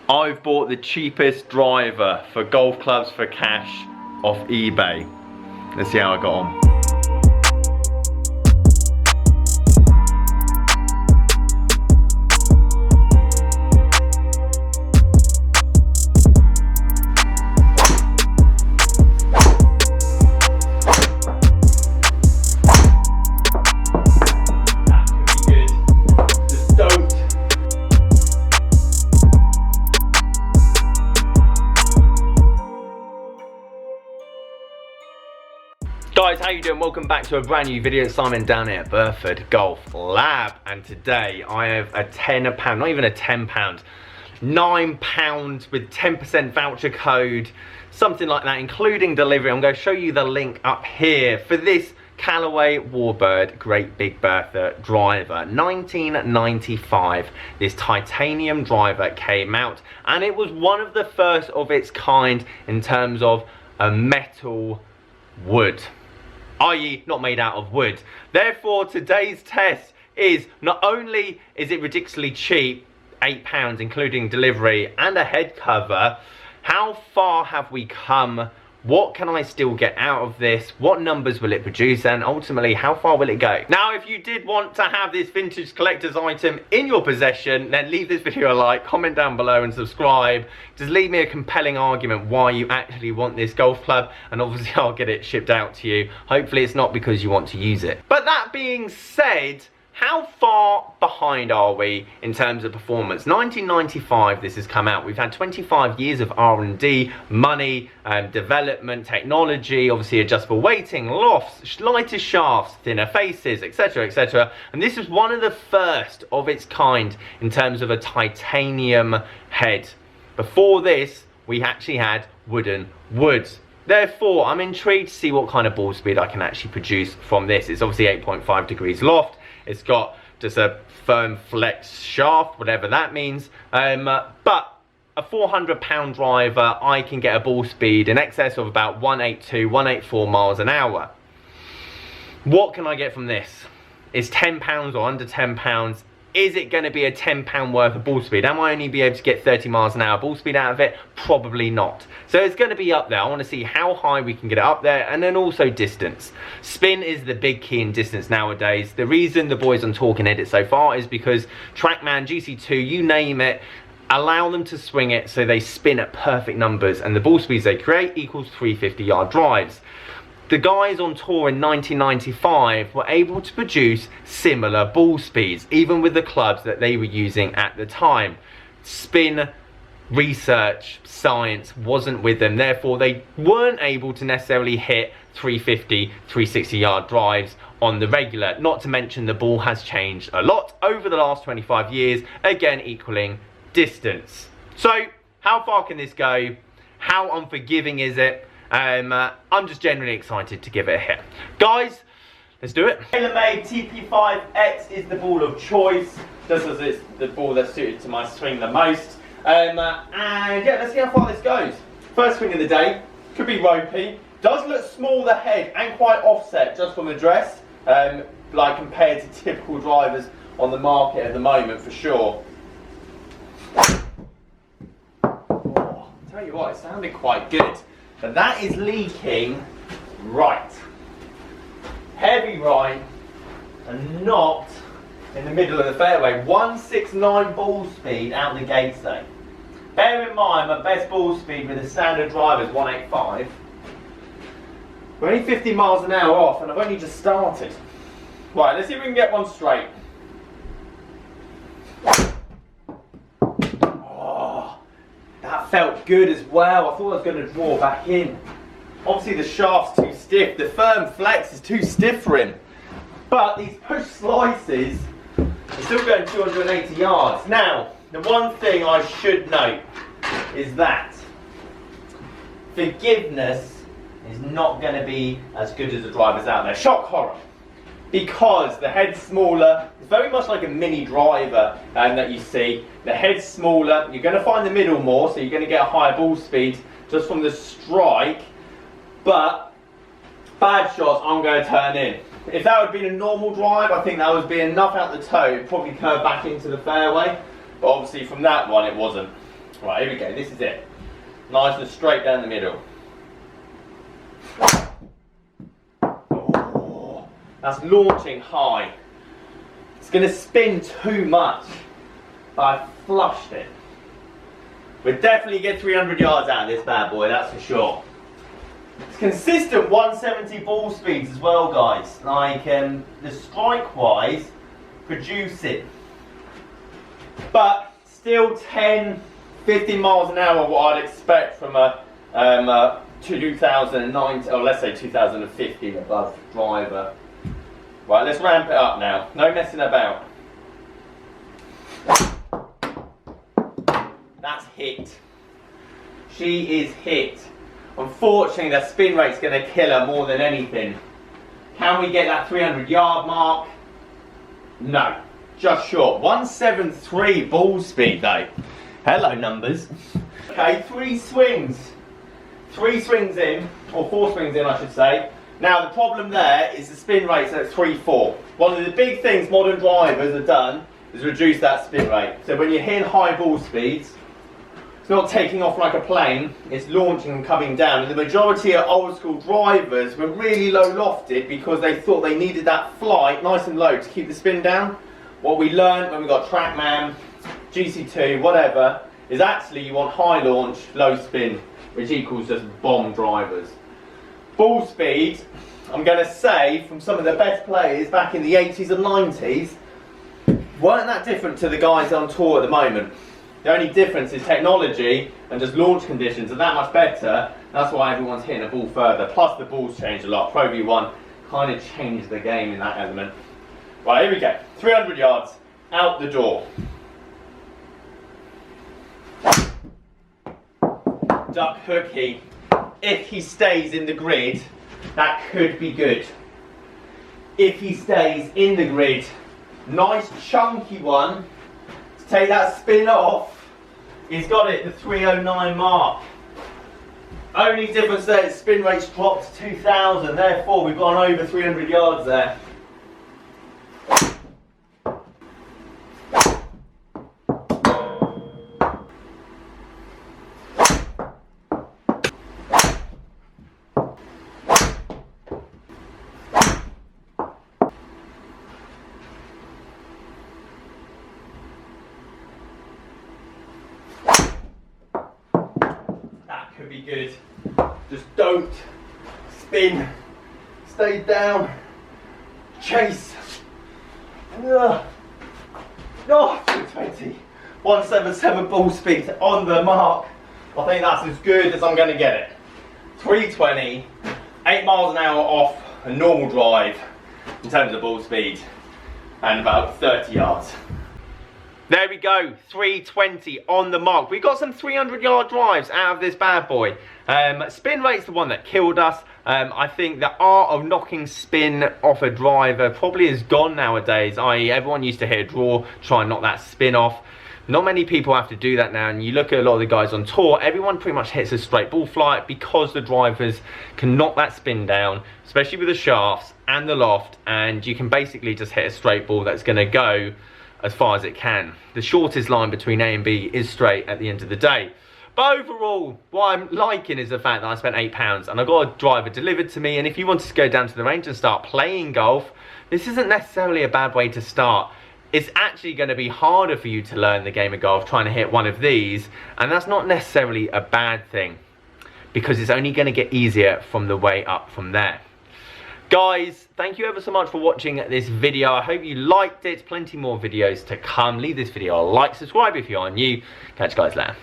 I've bought the cheapest driver for golf clubs for cash off eBay. Let's see how I got on. Guys, how you doing? Welcome back to a brand new video. It's Simon down here at Burford Golf Lab, and today I have a £10, not even a £10, £9 with 10% voucher code, something like that, including delivery. I'm going to show you the link up here for this Callaway Warbird Great Big Bertha driver. 1995 this titanium driver came out, and it was one of the first of its kind in terms of a metal wood, i.e. not made out of wood. Therefore, today's test is not only is it ridiculously cheap, £8 including delivery and a head cover, how far have we come? What can I still get out of this? What numbers will it produce? And ultimately, how far will it go? Now, if you did want to have this vintage collector's item in your possession, then leave this video a like, comment down below and subscribe. Just leave me a compelling argument why you actually want this golf club, and obviously I'll get it shipped out to you. Hopefully it's not because you want to use it. But that being said, how far behind are we in terms of performance? 1995 this has come out. We've had 25 years of R&D, money, development, technology, obviously adjustable weighting, lofts, lighter shafts, thinner faces, etc, etc. And this is one of the first of its kind in terms of a titanium head. Before this, we actually had wooden woods. Therefore, I'm intrigued to see what kind of ball speed I can actually produce from this. It's obviously 8.5 degrees loft. It's got just a firm flex shaft, whatever that means. But a £400 driver, I can get a ball speed in excess of about 182, 184 miles an hour. What can I get from this? Is £10 or under £10? Is it going to be a £10 worth of ball speed? Am I only be able to get 30 miles an hour ball speed out of it? Probably not. So it's going to be up there. I want to see how high we can get it up there, and then also distance. Spin is the big key in distance nowadays. The reason the boys on Tour can edit so far is because TrackMan, GC2, you name it, allow them to swing it so they spin at perfect numbers, and the ball speeds they create equals 350-yard drives. The guys on tour in 1995 were able to produce similar ball speeds, even with the clubs that they were using at the time. Spin, research, science wasn't with them. Therefore, they weren't able to necessarily hit 350, 360-yard drives on the regular. Not to mention the ball has changed a lot over the last 25 years, again equaling distance. So, how far can this go? How unforgiving is it? I'm just generally excited to give it a hit. Guys, let's do it. TaylorMade TP5X is the ball of choice, just as it's the ball that's suited to my swing the most. And yeah, let's see how far this goes. First swing of the day, could be ropey. Does look small the head and quite offset just from the dress, like compared to typical drivers on the market at the moment for sure. Oh, tell you what, it sounded quite good. But that is leaking right, heavy right, and not in the middle of the fairway. 169 ball speed out the gates though. Bear in mind my best ball speed with a standard driver is 185. We're only 50 miles an hour off, and I've only just started. Right, let's see if we can get one straight. That felt good as well. I thought I was going to draw back in. Obviously the shaft's too stiff. The firm flex is too stiff for him. But these push slices are still going 280 yards. Now, the one thing I should note is that forgiveness is not going to be as good as the drivers out there. Shock horror. Because the head's smaller, it's very much like a mini driver that you see. The head's smaller, you're going to find the middle more, so you're going to get a higher ball speed just from the strike. But bad shots, I'm going to turn in. If that would have been a normal drive, I think that would be enough out the toe. It'd probably curve back into the fairway. But obviously from that one, it wasn't. Right, here we go, this is it. Nice and straight down the middle. Oh, that's launching high. It's going to spin too much. I flushed it. We'll definitely get 300 yards out of this bad boy, that's for sure. It's consistent 170 ball speeds as well, guys. Like, the strike-wise, produce it. But still 10, 15 miles an hour, what I'd expect from a 2009, or let's say 2015 above driver. Right, let's ramp it up now. No messing about. That's hit. She is hit. Unfortunately, the spin rate's going to kill her more than anything. Can we get that 300 yard mark? No. Just short. 173 ball speed though. Hello numbers. Okay, 3 swings. 3 swings in, or 4 swings in I should say. Now the problem there is the spin rate's at 3-4. One of the big things modern drivers have done is reduce that spin rate. So when you're hitting high ball speeds, it's not taking off like a plane, it's launching and coming down. And the majority of old school drivers were really low lofted because they thought they needed that flight nice and low to keep the spin down. What we learned when we got TrackMan, GC2, whatever, is actually you want high launch, low spin, which equals just bomb drivers. Ball speed, I'm going to say, from some of the best players back in the 80s and 90s, weren't that different to the guys on tour at the moment. The only difference is technology and just launch conditions are that much better. That's why everyone's hitting a ball further. Plus the balls changed a lot. Pro V1 kind of changed the game in that element. Right, here we go. 300 yards, out the door. Duck hooky. If he stays in the grid, that could be good. If he stays in the grid, nice chunky one to take that spin off. He's got it, the 309 mark. Only difference there is spin rate's dropped to 2000, therefore we've gone over 300 yards there. Could be good. Just don't spin. Stay down. Chase. Oh, 220. 177 ball speed on the mark. I think that's as good as I'm going to get it. 320, 8 miles an hour off a normal drive in terms of ball speed, and about 30 yards. There we go, 320 on the mark. We got some 300 yard drives out of this bad boy. Spin rate's the one that killed us. I think the art of knocking spin off a driver probably is gone nowadays, i.e. everyone used to hit a draw, try and knock that spin off. Not many people have to do that now, and you look at a lot of the guys on tour, everyone pretty much hits a straight ball flight because the drivers can knock that spin down, especially with the shafts and the loft, and you can basically just hit a straight ball that's going to go as far as it can. The shortest line between A and B is straight at the end of the day. But overall, what I'm liking is the fact that I spent £8 and I got a driver delivered to me, and if you wanted to go down to the range and start playing golf, this isn't necessarily a bad way to start. It's actually going to be harder for you to learn the game of golf trying to hit one of these, and that's not necessarily a bad thing because it's only going to get easier from the way up from there. Guys, thank you ever so much for watching this video. I hope you liked it. Plenty more videos to come. Leave this video a like, subscribe if you are new. Catch you guys later.